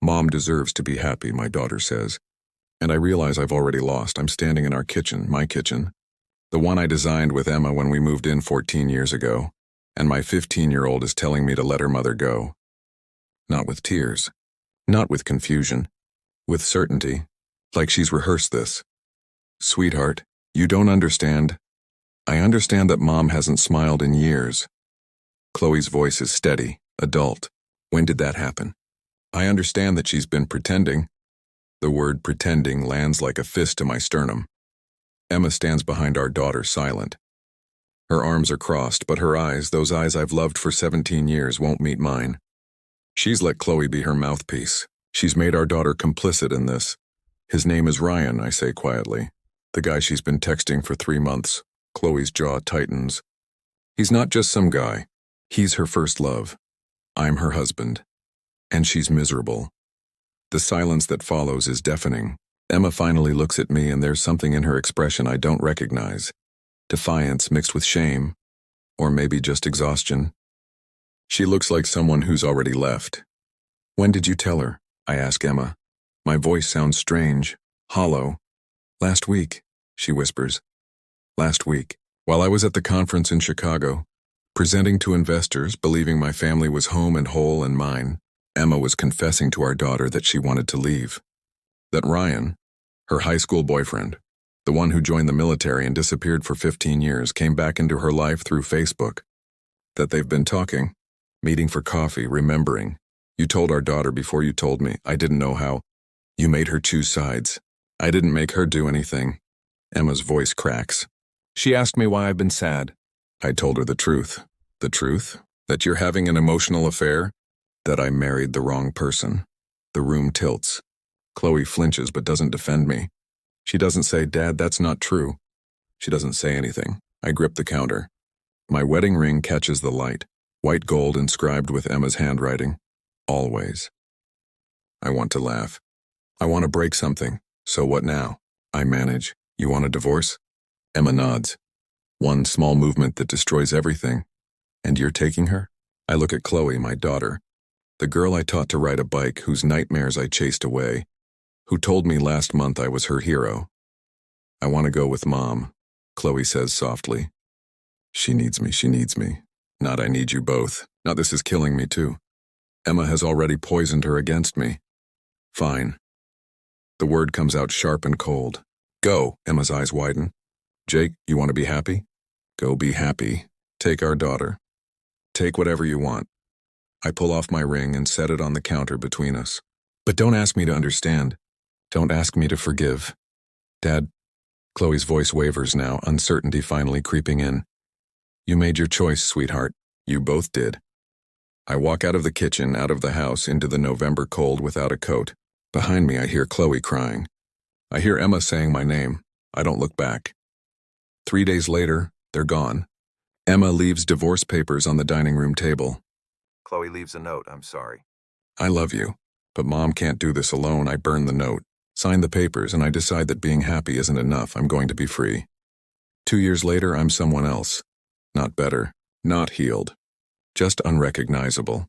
Mom deserves to be happy, my daughter says. And I realize I've already lost. I'm standing in our kitchen, my kitchen, the one I designed with Emma when we moved in 14 years ago, and my 15-year-old is telling me to let her mother go. Not with tears, not with confusion, with certainty, like she's rehearsed this. Sweetheart, you don't understand. I understand that Mom hasn't smiled in years. Chloe's voice is steady, adult. When did that happen? I understand that she's been pretending. The word pretending lands like a fist to my sternum. Emma stands behind our daughter, silent. Her arms are crossed, but her eyes, those eyes I've loved for 17 years, won't meet mine. She's let Chloe be her mouthpiece. She's made our daughter complicit in this. His name is Ryan, I say quietly. The guy she's been texting for 3 months. Chloe's jaw tightens. He's not just some guy. He's her first love. I'm her husband. And she's miserable. The silence that follows is deafening. Emma finally looks at me, and there's something in her expression I don't recognize. Defiance mixed with shame. Or maybe just exhaustion. She looks like someone who's already left. When did you tell her? I ask Emma. My voice sounds strange, hollow. Last week, she whispers. Last week, while I was at the conference in Chicago, presenting to investors, believing my family was home and whole and mine, Emma was confessing to our daughter that she wanted to leave. That Ryan, her high school boyfriend, the one who joined the military and disappeared for 15 years, came back into her life through Facebook. That they've been talking, meeting for coffee, remembering. You told our daughter before you told me. I didn't know how. You made her choose sides. I didn't make her do anything. Emma's voice cracks. She asked me why I've been sad. I told her the truth. The truth? That you're having an emotional affair? That I married the wrong person. The room tilts. Chloe flinches but doesn't defend me. She doesn't say, Dad, that's not true. She doesn't say anything. I grip the counter. My wedding ring catches the light. White gold inscribed with Emma's handwriting. Always. I want to laugh. I want to break something. So what now? I manage. You want a divorce? Emma nods. One small movement that destroys everything. And you're taking her? I look at Chloe, my daughter. The girl I taught to ride a bike, whose nightmares I chased away. Who told me last month I was her hero. I want to go with Mom, Chloe says softly. She needs me, she needs me. Not I need you both. Not this is killing me too. Emma has already poisoned her against me. Fine. The word comes out sharp and cold. Go, Emma's eyes widen. Jake, you want to be happy? Go be happy. Take our daughter. Take whatever you want. I pull off my ring and set it on the counter between us. But don't ask me to understand. Don't ask me to forgive. Dad, Chloe's voice wavers now, uncertainty finally creeping in. You made your choice, sweetheart. You both did. I walk out of the kitchen, out of the house, into the November cold without a coat. Behind me, I hear Chloe crying. I hear Emma saying my name. I don't look back. 3 days later, they're gone. Emma leaves divorce papers on the dining room table. Chloe leaves a note, I'm sorry. I love you, but Mom can't do this alone. I burn the note, sign the papers, and I decide that being happy isn't enough. I'm going to be free. 2 years later, I'm someone else. Not better, not healed, just unrecognizable.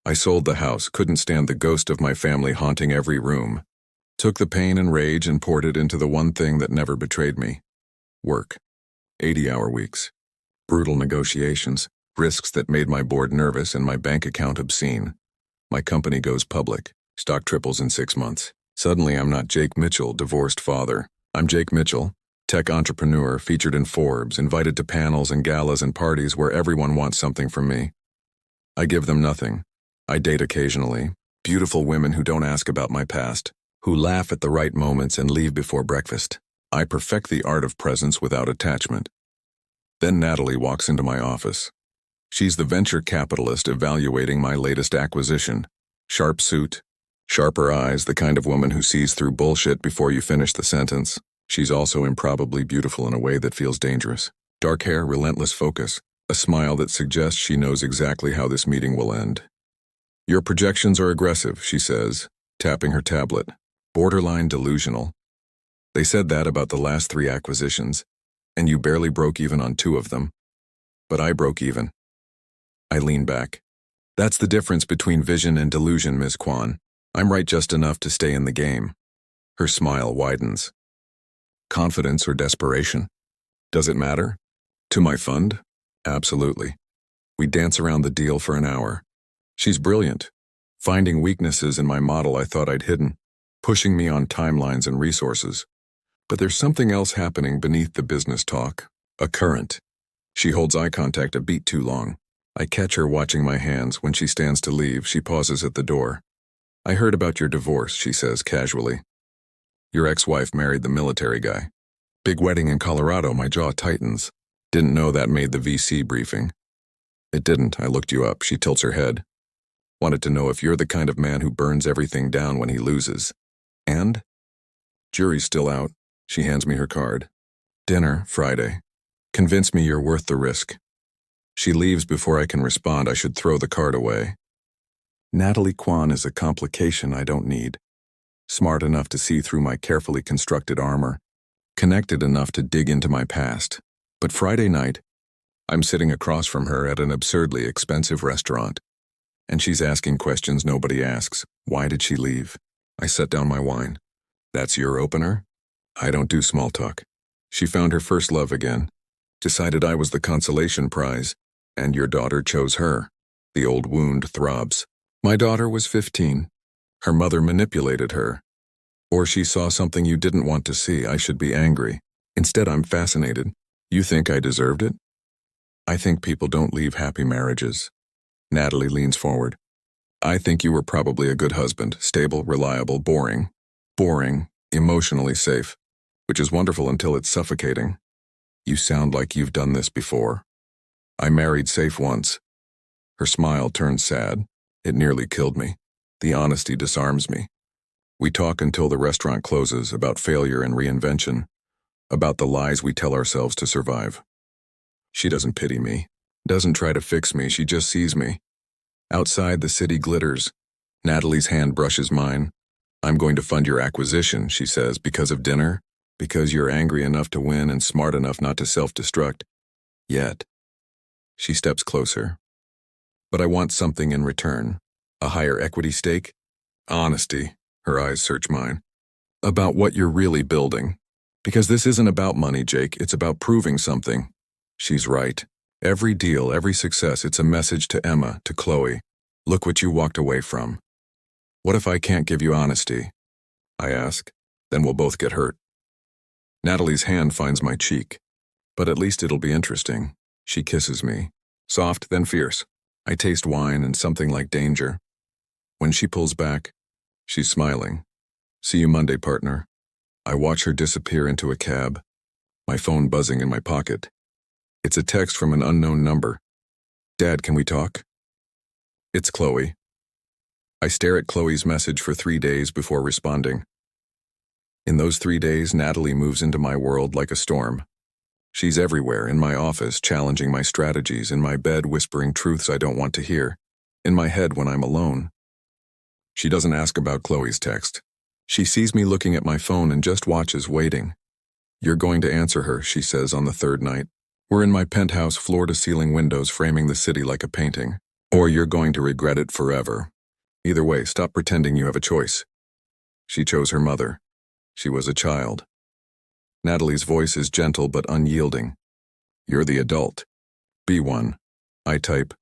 I sold the house, couldn't stand the ghost of my family haunting every room. Took the pain and rage and poured it into the one thing that never betrayed me. Work. 80-hour weeks. Brutal negotiations. Risks that made my board nervous and my bank account obscene. My company goes public. Stock triples in 6 months. Suddenly I'm not Jake Mitchell, divorced father. I'm Jake Mitchell, tech entrepreneur, featured in Forbes, invited to panels and galas and parties where everyone wants something from me. I give them nothing. I date occasionally. Beautiful women who don't ask about my past, who laugh at the right moments and leave before breakfast. I perfect the art of presence without attachment. Then Natalie walks into my office. She's the venture capitalist evaluating my latest acquisition. Sharp suit, sharper eyes, the kind of woman who sees through bullshit before you finish the sentence. She's also improbably beautiful in a way that feels dangerous. Dark hair, relentless focus, a smile that suggests she knows exactly how this meeting will end. Your projections are aggressive, she says, tapping her tablet. Borderline delusional. They said that about the last 3 acquisitions, and you barely broke even on 2 of them. But I broke even. I lean back. That's the difference between vision and delusion, Ms. Kwan. I'm right just enough to stay in the game. Her smile widens. Confidence or desperation? Does it matter? To my fund? Absolutely. We dance around the deal for an hour. She's brilliant, finding weaknesses in my model I thought I'd hidden, pushing me on timelines and resources. But there's something else happening beneath the business talk, a current. She holds eye contact a beat too long. I catch her watching my hands. When she stands to leave, she pauses at the door. I heard about your divorce, she says casually. Your ex-wife married the military guy. Big wedding in Colorado, my jaw tightens. Didn't know that made the VC briefing. It didn't, I looked you up, she tilts her head. Wanted to know if you're the kind of man who burns everything down when he loses. And? Jury's still out. She hands me her card. Dinner, Friday. Convince me you're worth the risk. She leaves before I can respond. I should throw the card away. Natalie Kwan is a complication I don't need. Smart enough to see through my carefully constructed armor. Connected enough to dig into my past. But Friday night, I'm sitting across from her at an absurdly expensive restaurant. And she's asking questions nobody asks. Why did she leave? I set down my wine. That's your opener? I don't do small talk. She found her first love again. Decided I was the consolation prize. And your daughter chose her. The old wound throbs. My daughter was 15. Her mother manipulated her. Or she saw something you didn't want to see. I should be angry. Instead, I'm fascinated. You think I deserved it? I think people don't leave happy marriages. Natalie leans forward. I think you were probably a good husband. Stable, reliable, boring. Boring, emotionally safe. Which is wonderful until it's suffocating. You sound like you've done this before. I married safe once. Her smile turns sad. It nearly killed me. The honesty disarms me. We talk until the restaurant closes, about failure and reinvention, about the lies we tell ourselves to survive. She doesn't pity me, doesn't try to fix me, she just sees me. Outside, the city glitters. Natalie's hand brushes mine. I'm going to fund your acquisition, she says, because of dinner, because you're angry enough to win and smart enough not to self-destruct. Yet. She steps closer. But I want something in return. A higher equity stake? Honesty. Her eyes search mine. About what you're really building. Because this isn't about money, Jake. It's about proving something. She's right. Every deal, every success, it's a message to Emma, to Chloe. Look what you walked away from. What if I can't give you honesty? I ask. Then we'll both get hurt. Natalie's hand finds my cheek. But at least it'll be interesting. She kisses me. Soft, then fierce. I taste wine and something like danger. When she pulls back, she's smiling. See you Monday, partner. I watch her disappear into a cab, my phone buzzing in my pocket. It's a text from an unknown number. Dad, can we talk? It's Chloe. I stare at Chloe's message for 3 days before responding. In those 3 days, Natalie moves into my world like a storm. She's everywhere, in my office, challenging my strategies, in my bed, whispering truths I don't want to hear, in my head when I'm alone. She doesn't ask about Chloe's text. She sees me looking at my phone and just watches, waiting. You're going to answer her, she says on the third night. We're in my penthouse, floor-to-ceiling windows framing the city like a painting. Or you're going to regret it forever. Either way, stop pretending you have a choice. She chose her mother. She was a child. Natalie's voice is gentle but unyielding. You're the adult. Be one. I type.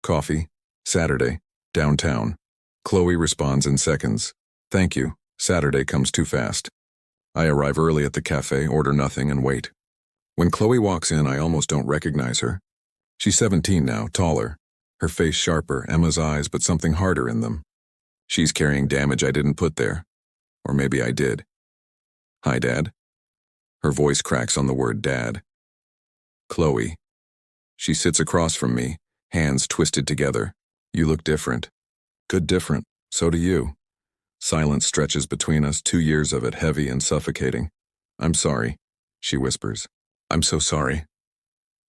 Coffee. Saturday. Downtown. Chloe responds in seconds. Thank you. Saturday comes too fast. I arrive early at the cafe, order nothing, and wait. When Chloe walks in, I almost don't recognize her. She's 17 now, taller. Her face sharper, Emma's eyes, but something harder in them. She's carrying damage I didn't put there. Or maybe I did. Hi, Dad. Her voice cracks on the word Dad. Chloe. She sits across from me, hands twisted together. You look different. Good different. So do you. Silence stretches between us, 2 years of it, heavy and suffocating. I'm sorry, she whispers. I'm so sorry.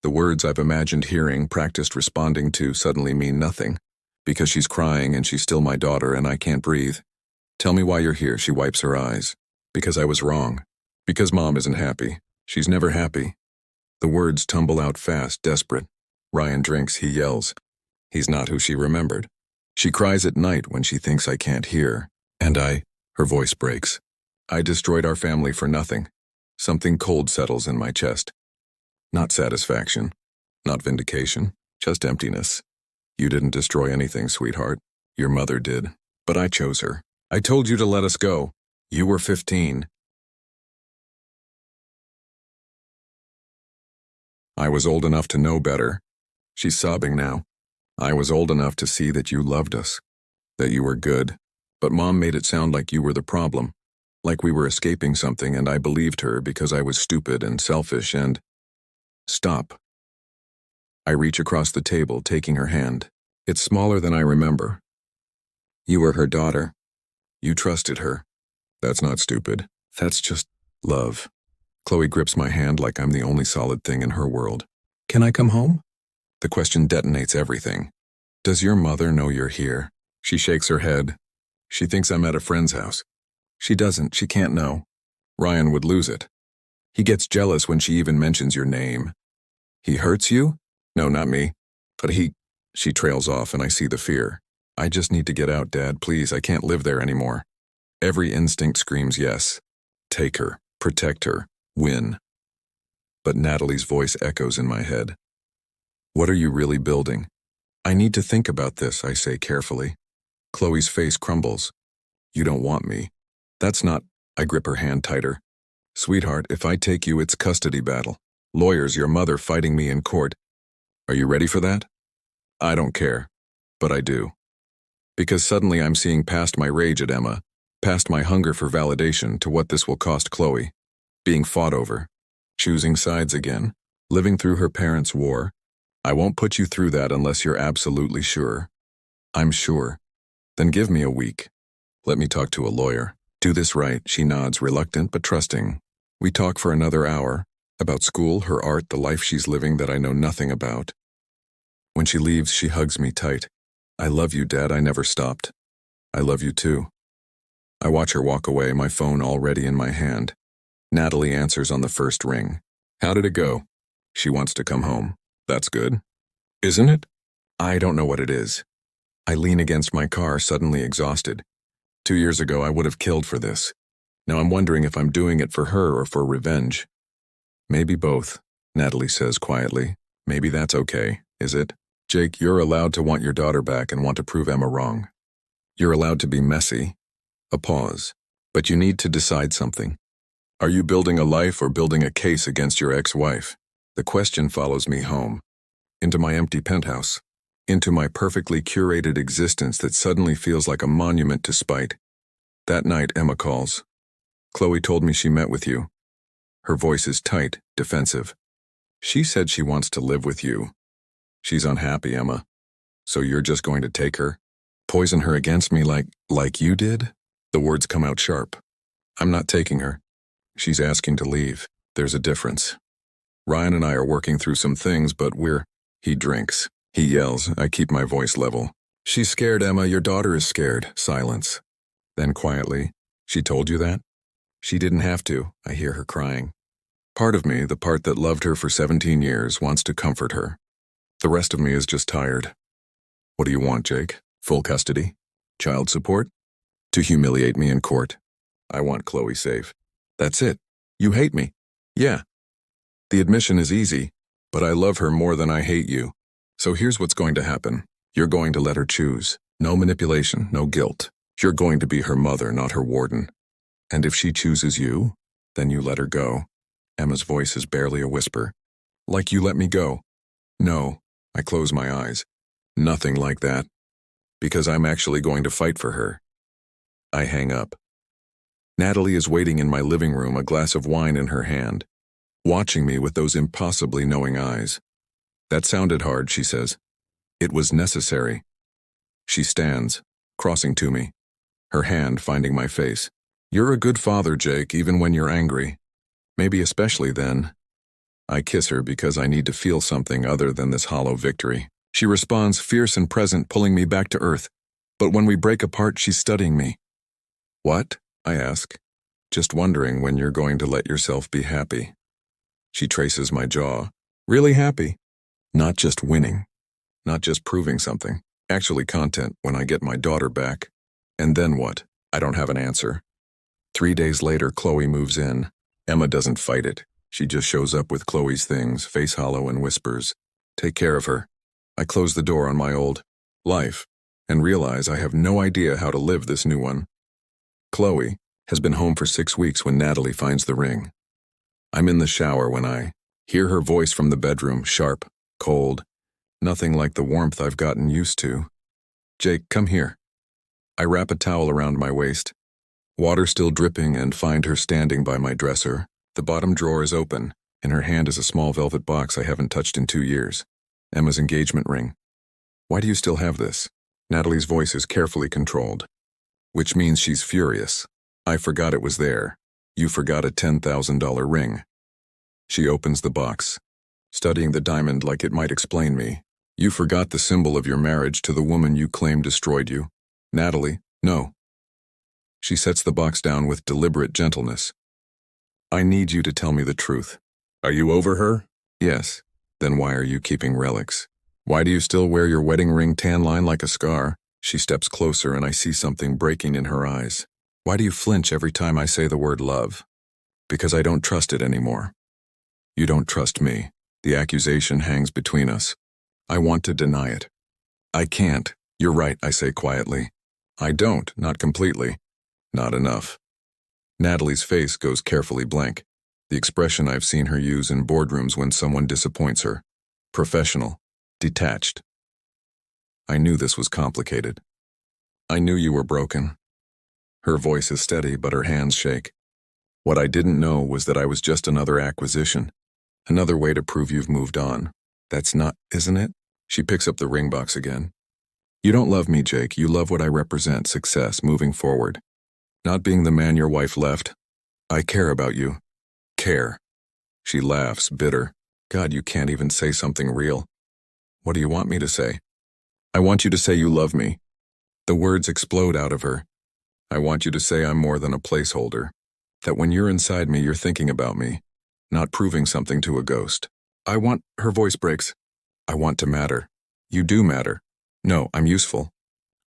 The words I've imagined hearing, practiced responding to, suddenly mean nothing. Because she's crying and she's still my daughter and I can't breathe. Tell me why you're here, she wipes her eyes. Because I was wrong. Because Mom isn't happy. She's never happy. The words tumble out fast, desperate. Ryan drinks, he yells. He's not who she remembered. She cries at night when she thinks I can't hear. Her voice breaks. I destroyed our family for nothing. Something cold settles in my chest. Not satisfaction, not vindication, just emptiness. You didn't destroy anything, sweetheart. Your mother did, but I chose her. I told you to let us go. You were 15. I was old enough to know better. She's sobbing now. I was old enough to see that you loved us, that you were good, but Mom made it sound like you were the problem, like we were escaping something, and I believed her because I was stupid and selfish and… Stop. I reach across the table, taking her hand. It's smaller than I remember. You were her daughter. You trusted her. That's not stupid. That's just love. Chloe grips my hand like I'm the only solid thing in her world. Can I come home? The question detonates everything. Does your mother know you're here? She shakes her head. She thinks I'm at a friend's house. She doesn't. She can't know. Ryan would lose it. He gets jealous when she even mentions your name. He hurts you? No, not me. But he… She trails off and I see the fear. I just need to get out, Dad, please. I can't live there anymore. Every instinct screams yes. Take her. Protect her. Win. But Natalie's voice echoes in my head. What are you really building? I need to think about this, I say carefully. Chloe's face crumbles. You don't want me. That's not… I grip her hand tighter. Sweetheart, if I take you, it's custody battle. Lawyers, your mother fighting me in court. Are you ready for that? I don't care. But I do. Because suddenly I'm seeing past my rage at Emma, past my hunger for validation to what this will cost Chloe. Being fought over. Choosing sides again. Living through her parents' war. I won't put you through that unless you're absolutely sure. I'm sure. Then give me a week. Let me talk to a lawyer. Do this right, she nods, reluctant but trusting. We talk for another hour. About school, her art, the life she's living that I know nothing about. When she leaves, she hugs me tight. I love you, Dad, I never stopped. I love you too. I watch her walk away, my phone already in my hand. Natalie answers on the first ring. How did it go? She wants to come home. That's good. Isn't it? I don't know what it is. I lean against my car, suddenly exhausted. 2 years ago, I would have killed for this. Now I'm wondering if I'm doing it for her or for revenge. Maybe both, Natalie says quietly. Maybe that's okay, is it? Jake, you're allowed to want your daughter back and want to prove Emma wrong. You're allowed to be messy. A pause. But you need to decide something. Are you building a life or building a case against your ex-wife? The question follows me home. Into my empty penthouse. Into my perfectly curated existence that suddenly feels like a monument to spite. That night, Emma calls. Chloe told me she met with you. Her voice is tight, defensive. She said she wants to live with you. She's unhappy, Emma. So you're just going to take her? Poison her against me like you did? The words come out sharp. I'm not taking her. She's asking to leave. There's a difference. Ryan and I are working through some things, but He drinks. He yells. I keep my voice level. She's scared, Emma. Your daughter is scared. Silence. Then quietly, she told you that? She didn't have to. I hear her crying. Part of me, the part that loved her for 17 years, wants to comfort her. The rest of me is just tired. What do you want, Jake? Full custody? Child support? To humiliate me in court? I want Chloe safe. That's it. You hate me. Yeah. The admission is easy, but I love her more than I hate you. So here's what's going to happen. You're going to let her choose. No manipulation, no guilt. You're going to be her mother, not her warden. And if she chooses you, then you let her go. Emma's voice is barely a whisper. Like you let me go. No. I close my eyes. Nothing like that. Because I'm actually going to fight for her. I hang up. Natalie is waiting in my living room, a glass of wine in her hand, watching me with those impossibly knowing eyes. That sounded hard, she says. It was necessary. She stands, crossing to me, her hand finding my face. You're a good father, Jake, even when you're angry. Maybe especially then. I kiss her because I need to feel something other than this hollow victory. She responds, fierce and present, pulling me back to earth. But when we break apart, she's studying me. What? I ask. Just wondering when you're going to let yourself be happy. She traces my jaw. Really happy. Not just winning. Not just proving something. Actually content when I get my daughter back. And then what? I don't have an answer. 3 days later, Chloe moves in. Emma doesn't fight it. She just shows up with Chloe's things, face hollow, and whispers, "Take care of her." I close the door on my old life and realize I have no idea how to live this new one. Chloe has been home for 6 weeks when Natalie finds the ring. I'm in the shower when I hear her voice from the bedroom, sharp, cold, nothing like the warmth I've gotten used to. "Jake, come here." I wrap a towel around my waist, water still dripping, and find her standing by my dresser. The bottom drawer is open. In her hand is a small velvet box I haven't touched in 2 years. Emma's engagement ring. "Why do you still have this?" Natalie's voice is carefully controlled, which means she's furious. "I forgot it was there. You forgot a $10,000 ring." She opens the box, studying the diamond like it might explain me. "You forgot the symbol of your marriage to the woman you claim destroyed you." "Natalie, no." She sets the box down with deliberate gentleness. "I need you to tell me the truth. Are you over her?" "Yes." "Then why are you keeping relics? Why do you still wear your wedding ring tan line like a scar?" She steps closer and I see something breaking in her eyes. "Why do you flinch every time I say the word love?" "Because I don't trust it anymore." "You don't trust me." The accusation hangs between us. I want to deny it. "I can't." "You're right," I say quietly. "I don't, not completely. Not enough." Natalie's face goes carefully blank, the expression I've seen her use in boardrooms when someone disappoints her. Professional, detached. "I knew this was complicated. I knew you were broken." Her voice is steady, but her hands shake. "What I didn't know was that I was just another acquisition, another way to prove you've moved on. That's not, isn't it?" She picks up the ring box again. "You don't love me, Jake. You love what I represent, success, moving forward. Not being the man your wife left. I care about you." "Care." She laughs, bitter. "God, you can't even say something real." "What do you want me to say?" "I want you to say you love me." The words explode out of her. "I want you to say I'm more than a placeholder. That when you're inside me, you're thinking about me, not proving something to a ghost." Her voice breaks. "I want to matter. You do matter. No, I'm useful.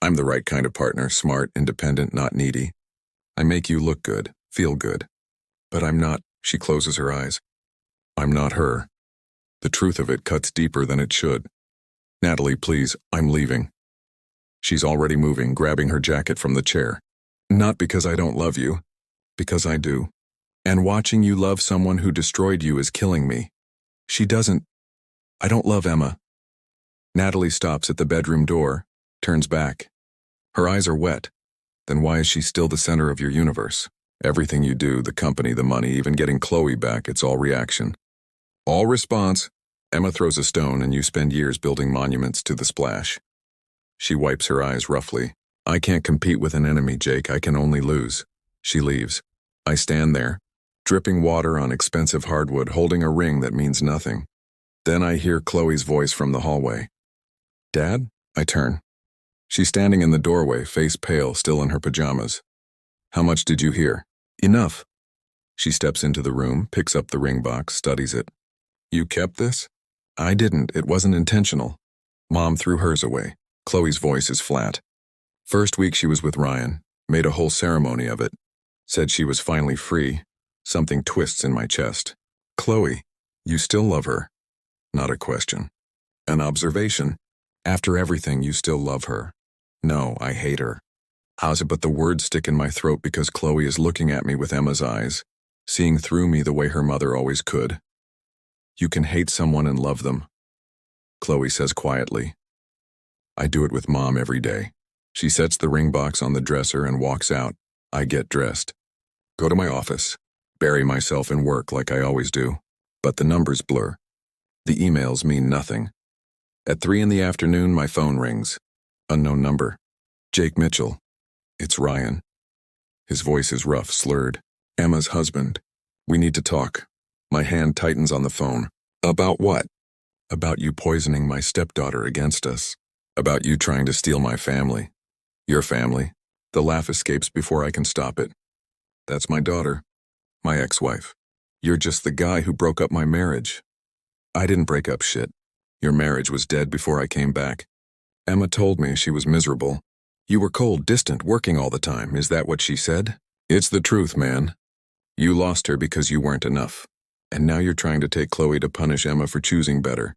I'm the right kind of partner, smart, independent, not needy. I make you look good, feel good. But I'm not." She closes her eyes. "I'm not her." The truth of it cuts deeper than it should. "Natalie, please, I'm leaving." She's already moving, grabbing her jacket from the chair. "Not because I don't love you. Because I do. And watching you love someone who destroyed you is killing me." She doesn't. "I don't love Emma." Natalie stops at the bedroom door, turns back. Her eyes are wet. "Then why is she still the center of your universe? Everything you do, the company, the money, even getting Chloe back, it's all reaction. All response. Emma throws a stone and you spend years building monuments to the splash." She wipes her eyes roughly. "I can't compete with an enemy, Jake. I can only lose." She leaves. I stand there, dripping water on expensive hardwood, holding a ring that means nothing. Then I hear Chloe's voice from the hallway. "Dad?" I turn. She's standing in the doorway, face pale, still in her pajamas. "How much did you hear?" "Enough." She steps into the room, picks up the ring box, studies it. "You kept this?" "I didn't. It wasn't intentional." Mom threw hers away. Chloe's voice is flat. "First week she was with Ryan, made a whole ceremony of it. Said she was finally free." Something twists in my chest. "Chloe, you still love her." Not a question. An observation. "After everything, you still love her." "No, I hate her." How's it? But the words stick in my throat because Chloe is looking at me with Emma's eyes, seeing through me the way her mother always could. "You can hate someone and love them," Chloe says quietly. "I do it with Mom every day." She sets the ring box on the dresser and walks out. I get dressed. Go to my office. Bury myself in work like I always do. But the numbers blur. The emails mean nothing. At 3 in the afternoon, my phone rings. Unknown number. Jake Mitchell. It's Ryan. His voice is rough, slurred. "Emma's husband. We need to talk." My hand tightens on the phone. "About what?" "About you poisoning my stepdaughter against us. About you trying to steal my family." "Your family?" The laugh escapes before I can stop it. "That's my daughter. My ex-wife. You're just the guy who broke up my marriage." "I didn't break up shit. Your marriage was dead before I came back." Emma told me she was miserable. You were cold, distant, working all the time. Is that what she said? It's the truth, man. You lost her because you weren't enough. And now you're trying to take Chloe to punish Emma for choosing better.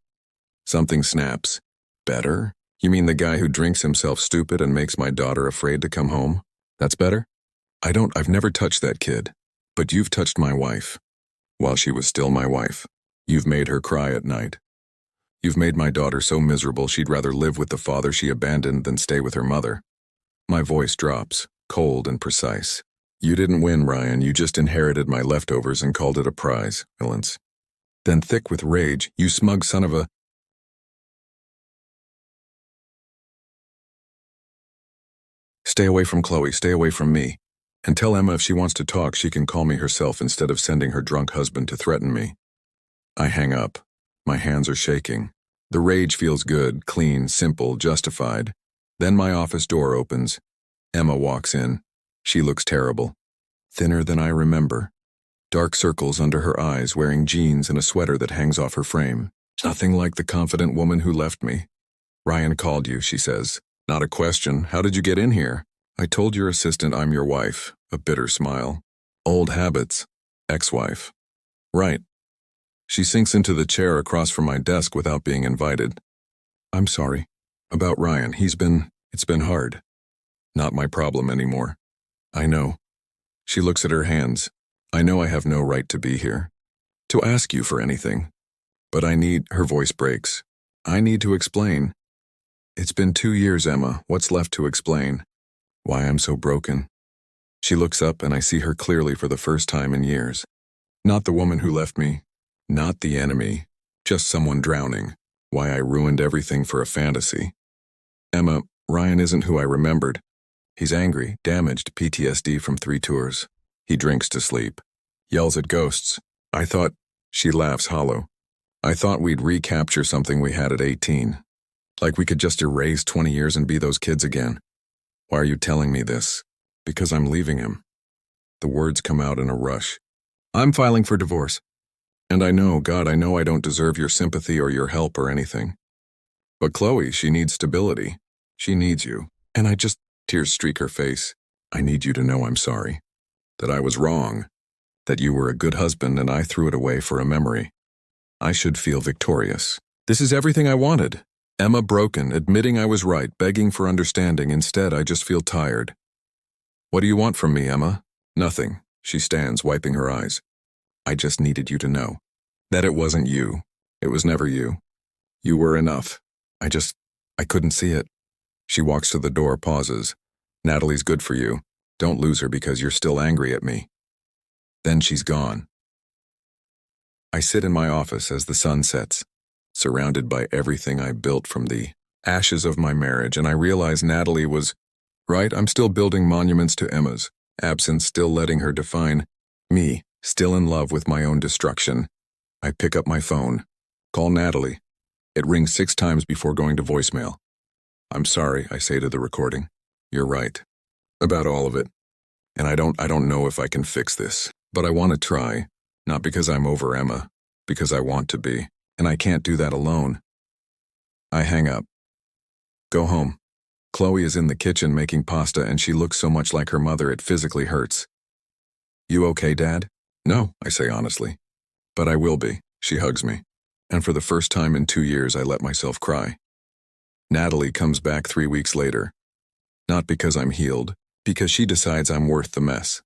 Something snaps. Better? You mean the guy who drinks himself stupid and makes my daughter afraid to come home? That's better? I've never touched that kid. But you've touched my wife. While she was still my wife. You've made her cry at night. You've made my daughter so miserable she'd rather live with the father she abandoned than stay with her mother. My voice drops, cold and precise. You didn't win, Ryan. You just inherited my leftovers and called it a prize, Villains. Then thick with rage, you smug son of a... Stay away from Chloe, stay away from me. And tell Emma if she wants to talk, she can call me herself instead of sending her drunk husband to threaten me. I hang up. My hands are shaking. The rage feels good, clean, simple, justified. Then my office door opens. Emma walks in. She looks terrible. Thinner than I remember. Dark circles under her eyes, wearing jeans and a sweater that hangs off her frame. Nothing like the confident woman who left me. Ryan called you, she says. Not a question. How did you get in here? I told your assistant I'm your wife. A bitter smile. Old habits. Ex-wife. Right. She sinks into the chair across from my desk without being invited. I'm sorry. About Ryan. It's been hard. Not my problem anymore. I know. She looks at her hands. I know I have no right to be here. To ask you for anything. But her voice breaks. I need to explain. It's been 2 years, Emma. What's left to explain? Why I'm so broken. She looks up and I see her clearly for the first time in years. Not the woman who left me. Not the enemy. Just someone drowning. Why I ruined everything for a fantasy. Emma, Ryan isn't who I remembered. He's angry, damaged, PTSD from 3 tours. He drinks to sleep. Yells at ghosts. She laughs hollow. I thought we'd recapture something we had at 18. Like we could just erase 20 years and be those kids again. Why are you telling me this? Because I'm leaving him. The words come out in a rush. I'm filing for divorce. And I know, God, I know I don't deserve your sympathy or your help or anything. But Chloe, she needs stability. She needs you. And tears streak her face. I need you to know I'm sorry. That I was wrong. That you were a good husband and I threw it away for a memory. I should feel victorious. This is everything I wanted. Emma broken, admitting I was right, begging for understanding. Instead, I just feel tired. What do you want from me, Emma? Nothing. She stands, wiping her eyes. I just needed you to know. That it wasn't you. It was never you. You were enough. I couldn't see it. She walks to the door, pauses. Natalie's good for you. Don't lose her because you're still angry at me. Then she's gone. I sit in my office as the sun sets, surrounded by everything I built from the ashes of my marriage, and I realize Natalie was right. I'm still building monuments to Emma's absence, still letting her define me, still in love with my own destruction. I pick up my phone, call Natalie. It rings 6 times before going to voicemail. I'm sorry, I say to the recording. You're right. About all of it. And I don't know if I can fix this, but I want to try, not because I'm over Emma, because I want to be, and I can't do that alone. I hang up. Go home. Chloe is in the kitchen making pasta and she looks so much like her mother it physically hurts. You okay, Dad? No, I say honestly. But I will be. She hugs me. And for the first time in 2 years I let myself cry. Natalie comes back 3 weeks later. Not because I'm healed, because she decides I'm worth the mess.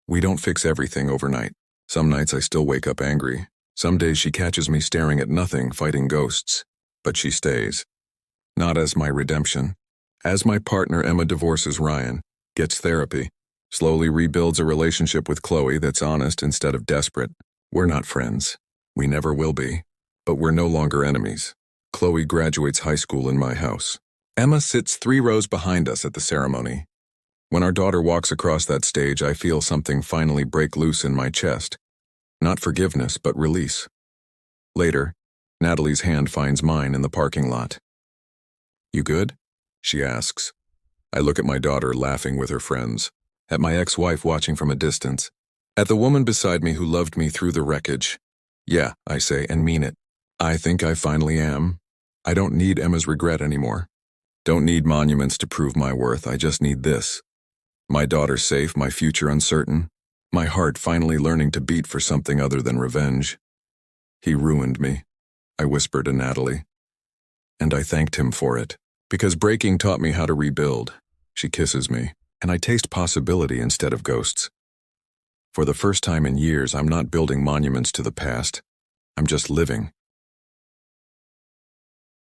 We don't fix everything overnight. Some nights I still wake up angry. Some days she catches me staring at nothing, fighting ghosts. But she stays. Not as my redemption. As my partner, Emma divorces Ryan, gets therapy, slowly rebuilds a relationship with Chloe that's honest instead of desperate. We're not friends. We never will be. But we're no longer enemies. Chloe graduates high school in my house. Emma sits 3 rows behind us at the ceremony. When our daughter walks across that stage, I feel something finally break loose in my chest. Not forgiveness, but release. Later, Natalie's hand finds mine in the parking lot. You good? She asks. I look at my daughter laughing with her friends, at my ex-wife watching from a distance, at the woman beside me who loved me through the wreckage. Yeah, I say, and mean it. I think I finally am. I don't need Emma's regret anymore. Don't need monuments to prove my worth, I just need this. My daughter safe, my future uncertain, my heart finally learning to beat for something other than revenge. He ruined me, I whispered to Natalie. And I thanked him for it. Because breaking taught me how to rebuild. She kisses me, and I taste possibility instead of ghosts. For the first time in years, I'm not building monuments to the past. I'm just living,